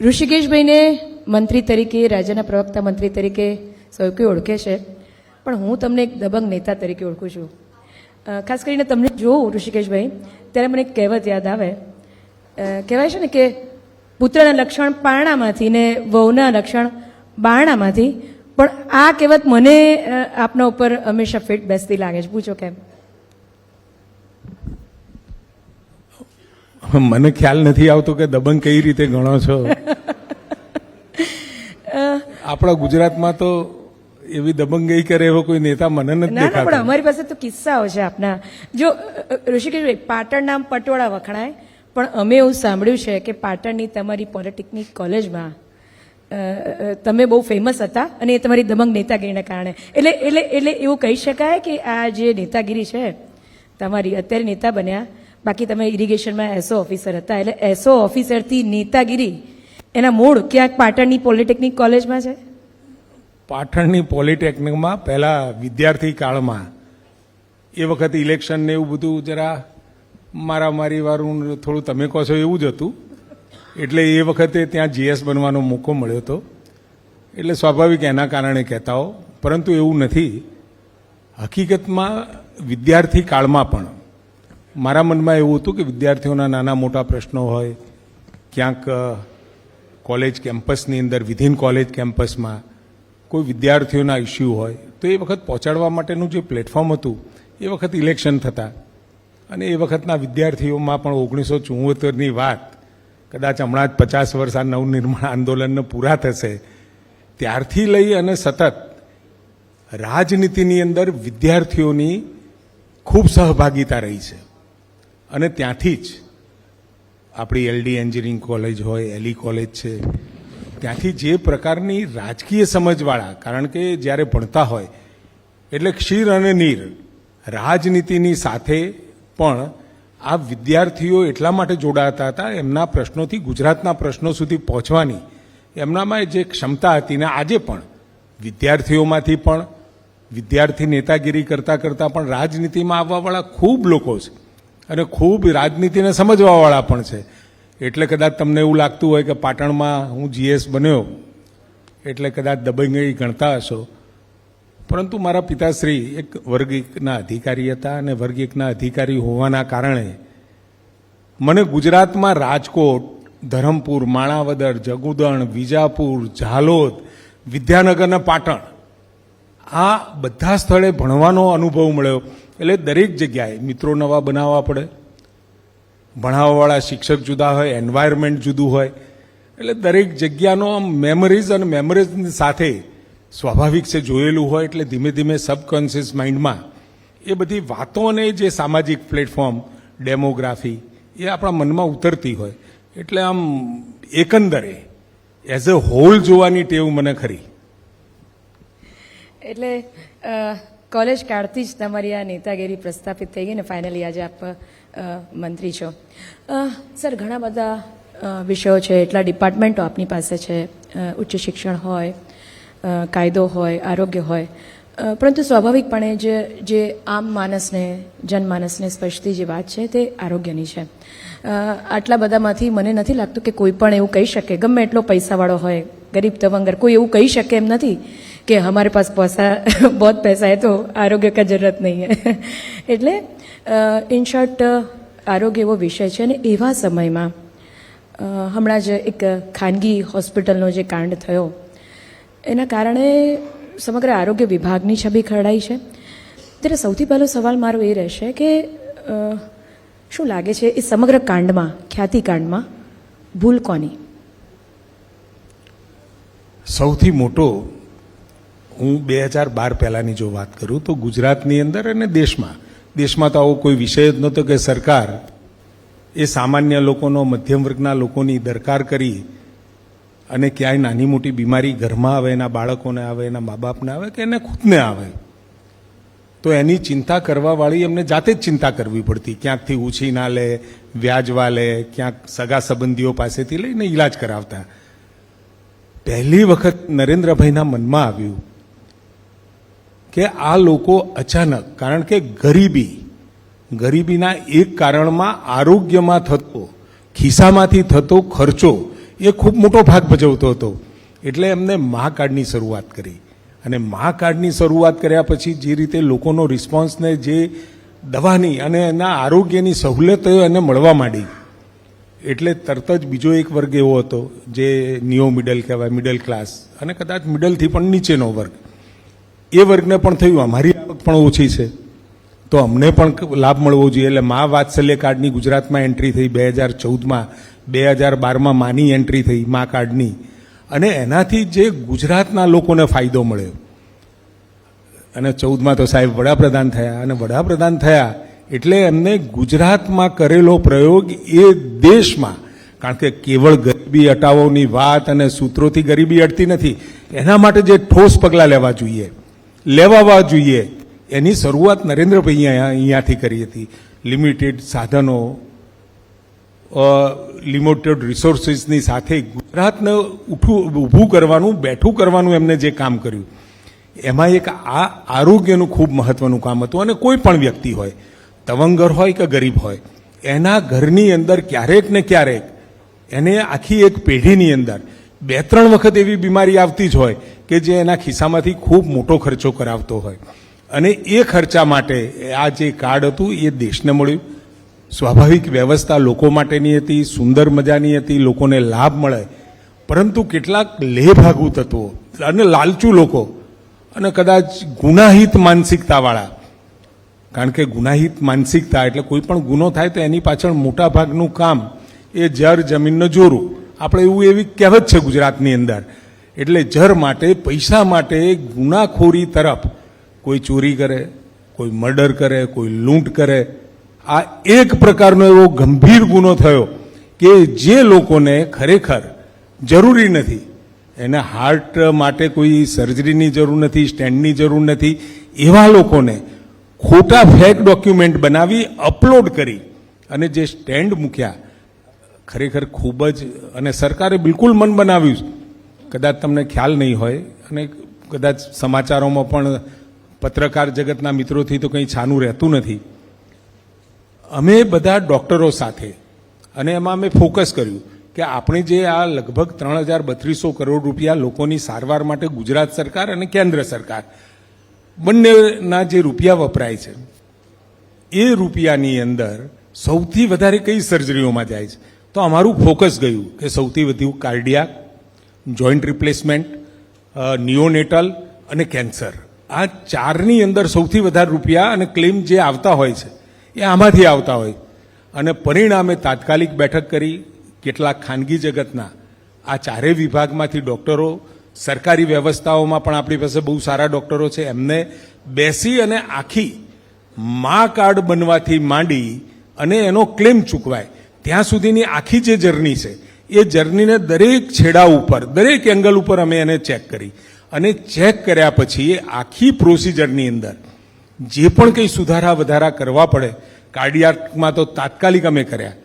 ઋષિકેશભાઈને મંત્રી તરીકે, રાજ્યના પ્રવક્તા મંત્રી તરીકે સૌ કોઈ ઓળખે છે, પણ હું તમને એક દબંગ નેતા તરીકે ઓળખું છું. ખાસ કરીને તમને જોઉં ઋષિકેશભાઈ ત્યારે મને એક કહેવત યાદ આવે. કહેવાય છે ને કે પુત્રના લક્ષણ પારણામાંથી ને વહુના લક્ષણ બારણામાંથી, પણ આ કહેવત મને આપના ઉપર હંમેશા ફિટ બેસતી લાગે છે. પૂછો કેમ? મને ખ્યાલ નથી આવતો કે દબંગ કઈ રીતે ગણો છો. આપણા ગુજરાતમાં તો એવી દબંગઈ કરે એવો કોઈ નેતા મને નથી દેખાતો. પણ અમારી પાસે તો કિસ્સાઓ છે આપના. જો ઋષિકેશભાઈ, પાટણ નામ પટોળા વખણાય, પણ અમે એવું સાંભળ્યું છે કે પાટણની તમારી પોલિટેકનિક કોલેજમાં તમે બહુ ફેમસ હતા અને એ તમારી દબંગ નેતાગીરીના કારણે. એટલે એવું કહી શકાય કે આ જે નેતાગીરી છે તમારી, અત્યારે નેતા બન્યા, બાકી તમે ઇરિગેશનમાં એસઓ ઓફિસર હતા, એટલે એસઓ ઓફિસરથી નેતાગીરી એના મૂળ ક્યાંક પાટણની પોલિટેકનિક કોલેજમાં છે. પાટણની પોલિટેકનિકમાં પહેલા વિદ્યાર્થી કાળમાં એ વખત ઇલેક્શન ને એવું બધું જરા મારામારી વાળું થોડું તમે કહો છો એવું જ હતું. એટલે એ વખતે ત્યાં જીએસ બનવાનો મોકો મળ્યો હતો, એટલે સ્વાભાવિક એના કારણે કહેતા હો. પરંતુ એવું નથી. હકીકતમાં વિદ્યાર્થી કાળમાં પણ મારા મનમાં એવું હતું કે વિદ્યાર્થીઓના નાના મોટા પ્રશ્નો હોય, ક્યાંક કોલેજ કેમ્પસની અંદર, વિધિન કોલેજ કેમ્પસમાં કોઈ વિદ્યાર્થીઓના ઇસ્યુ હોય, તો એ વખત પહોંચાડવા માટેનું જે પ્લેટફોર્મ હતું, એ વખત ઇલેક્શન થતા અને એ વખતના વિદ્યાર્થીઓમાં પણ 1974ની વાત, કદાચ હમણાં જ 50 વર્ષ આ નવનિર્માણ આંદોલનને પૂરા થશે, ત્યારથી લઈ અને સતત રાજનીતિની અંદર વિદ્યાર્થીઓની ખૂબ સહભાગિતા રહી છે. અને ત્યાંથી જ આપણી એલડી એન્જિનિયરિંગ કોલેજ હોય, એલી કોલેજ છે, ત્યાંથી જે પ્રકારની રાજકીય સમજવાળા, કારણ કે જ્યારે ભણતા હોય એટલે ક્ષીર અને નીર રાજનીતિની સાથે પણ આ વિદ્યાર્થીઓ એટલા માટે જોડાતા હતા, એમના પ્રશ્નોથી ગુજરાતના પ્રશ્નો સુધી પહોંચવાની એમનામાં જે ક્ષમતા હતી ને આજે પણ વિદ્યાર્થીઓમાંથી પણ વિદ્યાર્થી નેતાગીરી કરતાં કરતાં પણ રાજનીતિમાં આવવાવાળા ખૂબ લોકો છે અને ખૂબ રાજનીતિને સમજવાવાળા પણ છે. એટલે કદાચ તમને એવું લાગતું હોય કે પાટણમાં હું જીએસ બન્યો એટલે કદાચ દબંગઈ ગણતા હશો, પરંતુ મારા પિતાશ્રી એક વર્ગ 1ના અધિકારી હતા અને વર્ગ 1ના અધિકારી હોવાના કારણે મને ગુજરાતમાં રાજકોટ, ધરમપુર, માણાવદર, જગુદણ, વિજાપુર, ઝાલોદ, વિદ્યાનગર અને પાટણ, આ બધા સ્થળે ભણવાનો અનુભવ મળ્યો. એટલે દરેક જગ્યાએ મિત્રો નવા બનાવવા પડે, ભણાવવાવાળા શિક્ષક જુદા હોય, એન્વાયરમેન્ટ જુદું હોય, એટલે દરેક જગ્યાનો મેમરીઝ અને મેમરીઝની સાથે સ્વાભાવિક છે જોયેલું હોય, એટલે ધીમે ધીમે સબકોન્શિયસ માઇન્ડમાં એ બધી વાતો અને જે સામાજિક પ્લેટફોર્મ, ડેમોગ્રાફી એ આપણા મનમાં ઉતરતી હોય. એટલે આમ એકંદરે એઝ અ હોલ જોવાની ટેવ મને ખરી. એટલે કોલેજ કાળથી જ તમારી આ નેતાગીરી પ્રસ્થાપિત થઈ ગઈ ને ફાઇનલી આજે આપ મંત્રી છો. સર, ઘણા બધા વિષયો છે, એટલા ડિપાર્ટમેન્ટો આપની પાસે છે, ઉચ્ચ શિક્ષણ હોય, કાયદો હોય, આરોગ્ય હોય, પરંતુ સ્વાભાવિકપણે જે આમ માણસને, જનમાનસને સ્પર્શતી જે વાત છે તે આરોગ્યની છે. આટલા બધામાંથી મને નથી લાગતું કે કોઈ પણ એવું કહી શકે, ગમે એટલો પૈસાવાળો હોય, ગરીબ તવંગર, કોઈ એવું કહી શકે એમ નથી કે હમારે પાસ બહુત પૈસા હૈ તો આરોગ્ય કા જરૂરત નહીં હૈ. એટલે ઇન શોર્ટ આરોગ્ય એવો વિષય છે અને એવા સમયમાં હમણાં જ એક ખાનગી હોસ્પિટલનો જે કાંડ થયો એના કારણે સમગ્ર આરોગ્ય વિભાગની છબી ખરડાઈ છે. ત્યારે સૌથી પહેલો સવાલ મારો એ રહેશે કે શું લાગે છે એ સમગ્ર કાંડમાં, ખ્યાતિકાંડમાં ભૂલ કોની? સૌથી મોટો, હું 2012 પહેલાની જો વાત કરું તો ગુજરાતની અંદર અને દેશમાં તો આવો કોઈ વિષય જ નહોતો કે સરકાર એ સામાન્ય લોકોનો, મધ્યમ વર્ગના લોકોની દરકાર કરી અને ક્યાંય નાની મોટી બીમારી ઘરમાં આવે, એના બાળકોને આવે, એના મા બાપને આવે કે એને ખુદને આવે, તો એની ચિંતા કરવાવાળી એમને જાતે જ ચિંતા કરવી પડતી. ક્યાંકથી ઉછી ના લે, વ્યાજવા લે, ક્યાંક સગા સંબંધીઓ પાસેથી લઈને ઈલાજ કરાવતા. પહેલી વખત નરેન્દ્રભાઈના મનમાં આવ્યું કે આ લોકો અચાનક, કારણ કે ગરીબીના એક કારણમાં આરોગ્યમાં થતો, ખિસ્સામાંથી થતો ખર્ચો એ ખૂબ મોટો ભાગ ભજવતો હતો. એટલે એમને મા કાર્ડની શરૂઆત કરી અને મા કાર્ડની શરૂઆત કર્યા પછી જે રીતે લોકોનો રિસ્પોન્સને જે દવાની અને એના આરોગ્યની સહુલતો એને મળવા માંડી એટલે તરત જ બીજો એક વર્ગ એવો હતો જે નિયો મિડલ કહેવાય, મિડલ ક્લાસ અને કદાચ મિડલથી પણ નીચેનો વર્ગ. એ વર્ગને પણ થયું અમારી આવક પણ ઓછી છે તો અમને પણ લાભ મળવો જોઈએ. એટલે મા વાત્સલ્ય કાર્ડની ગુજરાતમાં એન્ટ્રી થઈ 2014માં, 2012માં માની એન્ટ્રી થઈ મા કાર્ડની અને એનાથી જે ગુજરાતના લોકોને ફાયદો મળ્યો. અને 14માં તો સાહેબ વડાપ્રધાન થયા અને વડાપ્રધાન થયા એટલે એમને ગુજરાતમાં કરેલો પ્રયોગ એ દેશમાં, કારણ કે કેવળ ગરીબી હટાવોની વાત અને સૂત્રોથી ગરીબી હટતી નથી, એના માટે જે ઠોસ પગલાં લેવાવા જોઈએ એની શરૂઆત નરેન્દ્રભાઈ અહીંયાથી કરી હતી. લિમિટેડ સાધનો, લિમિટેડ રિસોર્સિસની સાથે ગુજરાતને ઊભું કરવાનું, બેઠું કરવાનું એમને જે કામ કર્યું એમાં એક આ આરોગ્યનું ખૂબ મહત્વનું કામ હતું. અને કોઈ પણ વ્યક્તિ હોય, તવંગર હોય કે ગરીબ હોય, એના ઘરની અંદર ક્યારેક ને ક્યારેક એને આખી એક પેઢીની અંદર 2-3 વખત એવી બીમારી આવતી જ હોય કે જે એના ખિસ્સામાંથી ખૂબ મોટો ખર્ચો કરાવતો હોય. અને એ ખર્ચા માટે આ જે કાર્ડ હતું એ દેશને મળ્યું. સ્વાભાવિક વ્યવસ્થા લોકો માટેની હતી, સુંદર મજાની હતી, લોકોને લાભ મળે. પરંતુ કેટલાક લેભાગુ તત્વો અને લાલચુ લોકો અને કદાચ ગુનાહિત માનસિકતાવાળા, કારણ કે ગુનાહિત માનસિકતા એટલે કોઈ પણ ગુનો થાય તો એની પાછળ મોટા ભાગનું કામ એ જર જમીનને જોરું, આપણે એવું એવી કહેવત છે ગુજરાતની અંદર. એટલે જર માટે, પૈસા માટે ગુનાખોરી તરફ કોઈ ચોરી કરે, કોઈ મર્ડર કરે, કોઈ લૂંટ કરે. આ એક પ્રકારનો એવો ગંભીર ગુનો થયો કે જે લોકોને ખરેખર જરૂરી નથી, એને હાર્ટ માટે કોઈ સર્જરીની જરૂર નથી, સ્ટેન્ડની જરૂર નથી, એવા લોકોને ખોટા ફેક ડોક્યુમેન્ટ બનાવી અપલોડ કરી અને જે સ્ટેન્ડ મૂક્યા, ખરેખર ખૂબ જ, અને સરકારે બિલકુલ મન બનાવ્યું. કદાચ તમને ખ્યાલ નહીં હોય અને કદાચ સમાચારોમાં પણ પત્રકાર જગતના મિત્રોથી તો કંઈ છાનું રહેતું નથી. અમે બધા ડૉક્ટરો સાથે અને એમાં અમે ફોકસ કર્યું કે આપણે જે આ લગભગ 3,3200 કરોડ રૂપિયા લોકોની સારવાર માટે ગુજરાત સરકાર અને કેન્દ્ર સરકાર બંનેના જે રૂપિયા વપરાય છે એ રૂપિયાની અંદર સૌથી વધારે કઈ સર્જરીઓમાં જાય છે તો અમારું ફોકસ ગયું કે સૌથી વધુ કાર્ડિયાક, જોઈન્ટ રિપ્લેસમેન્ટ, નિયોનેટલ અને કેન્સર. આ ચારની અંદર સૌથી વધારે રૂપિયા અને ક્લેમ જે આવતા હોય છે એ આમાંથી આવતા હોય. અને પરિણામે તાત્કાલિક બેઠક કરી કેટલાક ખાનગી જગતના આ ચારેય વિભાગમાંથી ડૉક્ટરો, સરકારી વ્યવસ્થાઓમાં પણ આપણી પાસે બહુ સારા ડૉક્ટરો છે, એમને બેસી અને આખી મા કાર્ડ બનવાથી માંડી અને એનો ક્લેમ ચૂકવાય ત્યાં સુધીની આખી જે જર્ની છે એ જર્નીને દરેક છેડા ઉપર, દરેક એંગલ ઉપર અમે એને ચેક કરી અને ચેક કર્યા પછી એ આખી પ્રોસિજરની અંદર જે પણ કંઈ સુધારા વધારા કરવા પડે, કાર્ડિયાકમાં તો તાત્કાલિક અમે કર્યા,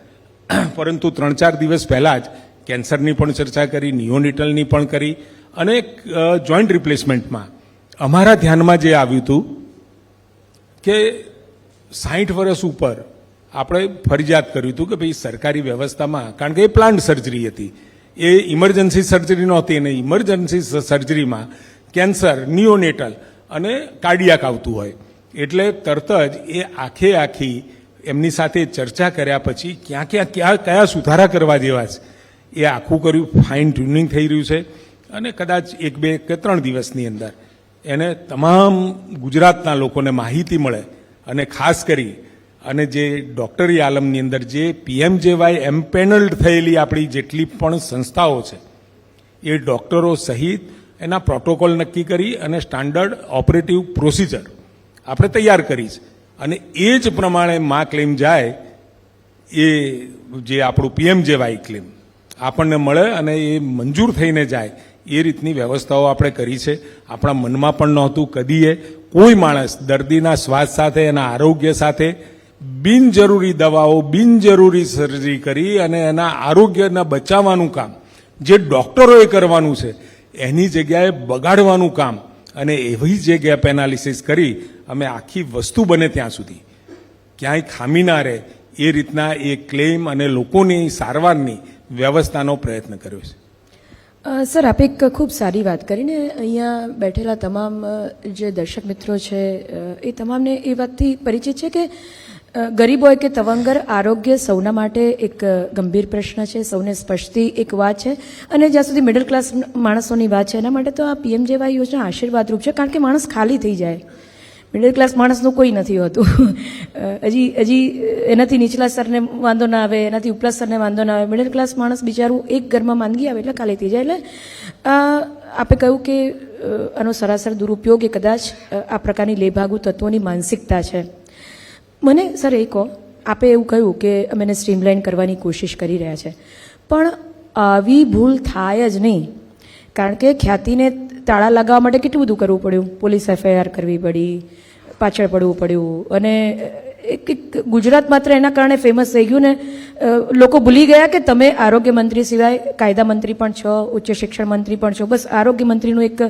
પરંતુ 3-4 દિવસ પહેલાં જ કેન્સરની પણ ચર્ચા કરી, નિયોનિટલની પણ કરી અને જોઈન્ટ રિપ્લેસમેન્ટમાં અમારા ધ્યાનમાં જે આવ્યું હતું કે 60 વર્ષ ઉપર આપણે ફરજિયાત કર્યું હતું કે ભાઈ સરકારી વ્યવસ્થામાં, કારણ કે એ પ્લાન્ટ સર્જરી હતી, એ ઇમરજન્સી સર્જરી નહોતી, અને ઇમરજન્સી સર્જરીમાં કેન્સર, નિયોનેટલ અને કાર્ડિયાક આવતું હોય એટલે તરત જ એ આખી એમની સાથે ચર્ચા કર્યા પછી કયા સુધારા કરવા જેવા છે એ આખું કર્યું. ફાઇન ટ્યુનિંગ થઈ રહ્યું છે અને કદાચ 1, 2 કે 3 દિવસની અંદર એને તમામ ગુજરાતના લોકોને માહિતી મળે. અને ખાસ કરી અને જે ડૉક્ટરી આલમની અંદર જે PMJY એમ્પેનલ્ડ થયેલી આપણી જેટલી પણ સંસ્થાઓ છે એ ડૉક્ટરો સહિત એના પ્રોટોકોલ નક્કી કરી અને સ્ટાન્ડર્ડ ઓપરેટિવ પ્રોસિજર આપણે તૈયાર કરી છે. અને એ જ પ્રમાણે મા ક્લેમ જાય, એ જે આપણું PMJY ક્લેમ આપણને મળે અને એ મંજૂર થઈને જાય એ રીતની વ્યવસ્થાઓ આપણે કરી છે. આપણા મનમાં પણ નહોતું કદીએ કોઈ માણસ દર્દીના શ્વાસ સાથે, એના આરોગ્ય સાથે બિનજરૂરી દવાઓ, બિનજરૂરી સર્જરી કરી અને એના આરોગ્યના બચાવવાનું કામ જે ડૉક્ટરોએ કરવાનું છે એની જગ્યાએ બગાડવાનું કામ અને એવી જે ગેપ એનાલિસિસ કરી અમે આખી વસ્તુ બને ત્યાં સુધી ક્યાંય ખામી ના રહે એ રીતના એ ક્લેમ અને લોકોની સારવારની વ્યવસ્થાનો પ્રયત્ન કર્યો છે. સર, આપે એક ખૂબ સારી વાત કરીને અહીંયા બેઠેલા તમામ જે દર્શક મિત્રો છે એ તમામને એ વાતથી પરિચિત છે કે ગરીબ હોય કે તવંગર, આરોગ્ય સૌના માટે એક ગંભીર પ્રશ્ન છે, સૌને સ્પર્શતી એક વાત છે. અને જ્યાં સુધી મિડલ ક્લાસ માણસોની વાત છે એના માટે તો આ પીએમજેવાય યોજના આશીર્વાદરૂપ છે, કારણ કે માણસ ખાલી થઈ જાય. મિડલ ક્લાસ માણસનું કોઈ નથી હોતું. હજી એનાથી નીચલા સ્તરને વાંધો ના આવે, એનાથી ઉપલા સ્તરને વાંધો ના આવે. મિડલ ક્લાસ માણસ બિચારું એક ઘરમાં માંદગી આવે એટલે ખાલી થઈ જાય. એટલે આપે કહ્યું કે આનો સરાસર દુરુપયોગ એ કદાચ આ પ્રકારની લેભાગુ તત્વોની માનસિકતા છે. મને સર એ કહો, આપે એવું કહ્યું કે અમે એને સ્ટ્રીમલાઇન કરવાની કોશિશ કરી રહ્યા છે, પણ આવી ભૂલ થાય જ નહીં, કારણ કે ખ્યાતિને તાળા લગાવવા માટે કેટલું બધું કરવું પડ્યું. પોલીસ એફઆઈઆર કરવી પડી, પાછળ પડવું પડ્યું, અને એક ગુજરાત માત્ર એના કારણે ફેમસ થઈ ગયું ને લોકો ભૂલી ગયા કે તમે આરોગ્ય મંત્રી સિવાય કાયદા મંત્રી પણ છો, ઉચ્ચ શિક્ષણ મંત્રી પણ છો. બસ આરોગ્ય મંત્રીનું એક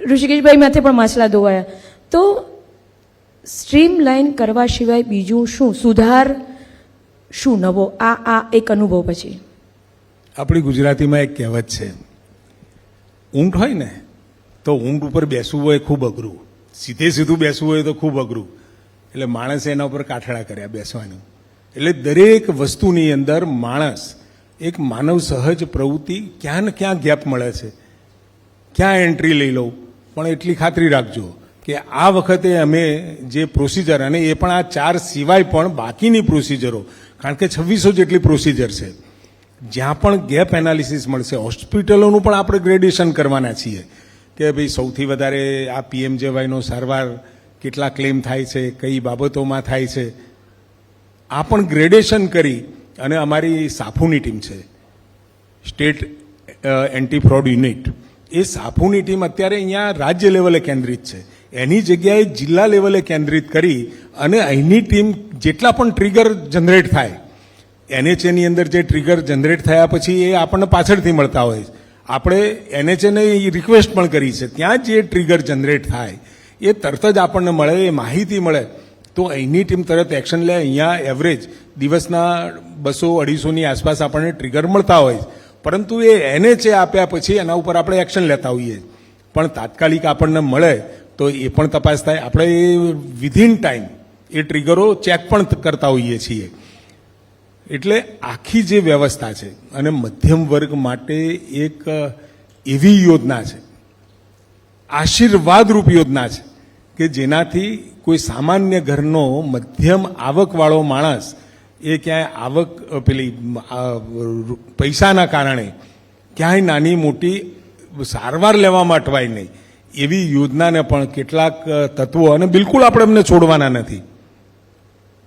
ઋષિકેશભાઈ માથે પણ માછલા ધોવાયા. તો સ્ટ્રીમલાઇન કરવા સિવાય બીજું શું સુધાર, શું નવો આ એક અનુભવ પછી? આપણી ગુજરાતીમાં એક કહેવત છે, ઊંટ હોય ને તો ઊંટ ઉપર બેસવું હોય ખૂબ અઘરું, સીધે સીધું બેસવું હોય તો ખૂબ અઘરું. એટલે માણસે એના ઉપર કાઠડા કર્યા બેસવાનું. એટલે દરેક વસ્તુની અંદર માણસ એક માનવ સહજ પ્રવૃત્તિ ક્યાં ને ક્યાં ગેપ મળે છે, ક્યાં એન્ટ્રી લઈ લઉં. પણ એટલી ખાતરી રાખજો કે આ વખતે અમે જે પ્રોસિજર, અને એ પણ આ 4 સિવાય પણ બાકીની પ્રોસિજરો, કારણ કે 2600 જેટલી પ્રોસિજર છે, જ્યાં પણ ગેપ એનાલિસિસ મળશે. હોસ્પિટલોનું પણ આપણે ગ્રેડેશન કરવાના છીએ કે ભાઈ સૌથી વધારે આ પીએમજેવાયનો સારવાર કેટલા ક્લેમ થાય છે, કઈ બાબતોમાં થાય છે, આ પણ ગ્રેડેશન કરી અને અમારી સાફુની ટીમ છે, સ્ટેટ એન્ટી ફ્રોડ યુનિટ, એ સાફુની ટીમ અત્યારે અહીંયા રાજ્ય લેવલે કેન્દ્રિત છે. એની જગ્યાએ જિલ્લા લેવલે કેન્દ્રિત કરી અને અહીંની ટીમ જેટલા પણ ટ્રિગર જનરેટ થાય, એનએચએની અંદર જે ટ્રિગર જનરેટ થયા પછી એ આપણને પાછળથી મળતા હોય. આપણે એનએચએને રિક્વેસ્ટ પણ કરી છે, ત્યાં જે ટ્રિગર જનરેટ થાય એ તરત જ આપણને મળે, એ માહિતી મળે તો અહીંની ટીમ તરત એક્શન લે. અહીંયા એવરેજ દિવસના 200-250ની આસપાસ આપણને ટ્રિગર મળતા હોય, પરંતુ એ એનએચએ આપ્યા પછી એના ઉપર આપણે એક્શન લેતા હોઈએ. પણ તાત્કાલિક આપણને મળે તો એ પણ તપાસ થાય. આપણે એ વિધિન ટાઈમ એ ટ્રિગરો ચેક પણ કરતા હોઈએ છીએ. એટલે આખી જે વ્યવસ્થા છે અને મધ્યમ વર્ગ માટે એક એવી યોજના છે, આશીર્વાદરૂપ યોજના છે કે જેનાથી કોઈ સામાન્ય ઘરનો મધ્યમ આવકવાળો માણસ એ ક્યાંય પૈસાના કારણે ક્યાંય નાની મોટી સારવાર લેવામાં અટવાય નહીં. એવી યોજનાને પણ કેટલાક તત્વો, અને બિલકુલ આપણે એમને છોડવાના નથી,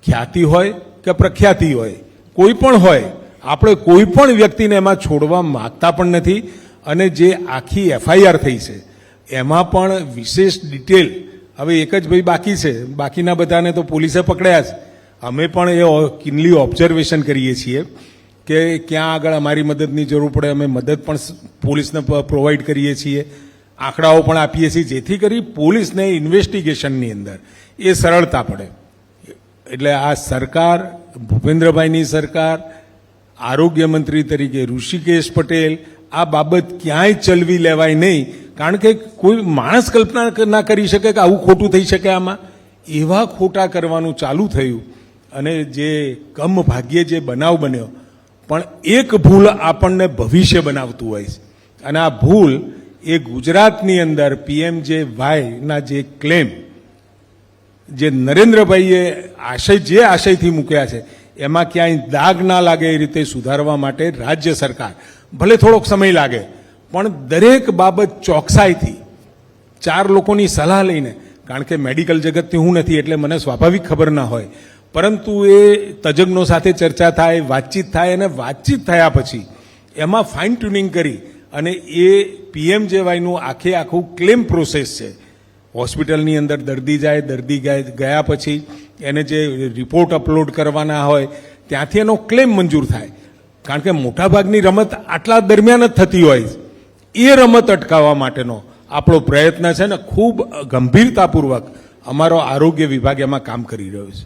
ખ્યાતિ હોય કે પ્રખ્યાતિ હોય, કોઈ પણ હોય, આપણે કોઈ પણ વ્યક્તિને એમાં છોડવા માગતા પણ નથી. અને જે આખી એફઆઈઆર થઈ છે એમાં પણ વિશેષ ડિટેલ, હવે એક જ ભાઈ બાકી છે, બાકીના બધાને તો પોલીસે પકડ્યા છે. અમે પણ એ કિનલી ઓબ્ઝર્વેશન કરીએ છીએ કે ક્યાં આગળ અમારી મદદની જરૂર પડે અમે મદદ પણ પોલીસને પ્રોવાઈડ કરીએ છીએ, આંકડાઓ પણ આપીએ છીએ, જેથી કરી પોલીસને ઇન્વેસ્ટિગેશનની અંદર એ સરળતા પડે. એટલે આ સરકાર, ભૂપેન્દ્રભાઈની સરકાર, આરોગ્ય મંત્રી તરીકે ઋષિકેશ પટેલ, આ બાબત ક્યાંય ચલવી લેવાય નહીં. કારણ કે કોઈ માણસ કલ્પના ના કરી શકે કે આવું ખોટું થઈ શકે. આમાં એવા ખોટા કરવાનું ચાલુ થયું અને જે કમ ભાગ્યે જે બનાવ બન્યો, પણ એક ભૂલ આપણને ભવિષ્ય બનાવતું હોય છે. અને આ ભૂલ એ ગુજરાતની અંદર પીએમજેવાયના જે ક્લેમ, જે નરેન્દ્રભાઈએ જે આશયથી મૂક્યા છે એમાં ક્યાંય દાગ ના લાગે એ રીતે સુધારવા માટે રાજ્ય સરકાર, ભલે થોડોક સમય લાગે પણ દરેક બાબત ચોકસાઈથી 4 લોકોની સલાહ લઈને, કારણ કે મેડિકલ જગતથી હું નથી એટલે મને સ્વાભાવિક ખબર ના હોય, પરંતુ એ તજજ્ઞો સાથે ચર્ચા થાય, વાતચીત થાય, અને વાતચીત થયા પછી એમાં ફાઇન ટ્યુનિંગ કરી અને એ પીએમજેવાયનું આખું ક્લેમ પ્રોસેસ છે. હોસ્પિટલની અંદર દર્દી જાય, દર્દી ગયા પછી એને જે રિપોર્ટ અપલોડ કરવાના હોય ત્યાંથી એનો ક્લેમ મંજૂર થાય. કારણ કે મોટાભાગની રમત આટલા દરમિયાન જ થતી હોય, એ રમત અટકાવવા માટેનો આપણો પ્રયત્ન છે ને ખૂબ ગંભીરતાપૂર્વક અમારો આરોગ્ય વિભાગ એમાં કામ કરી રહ્યો છે.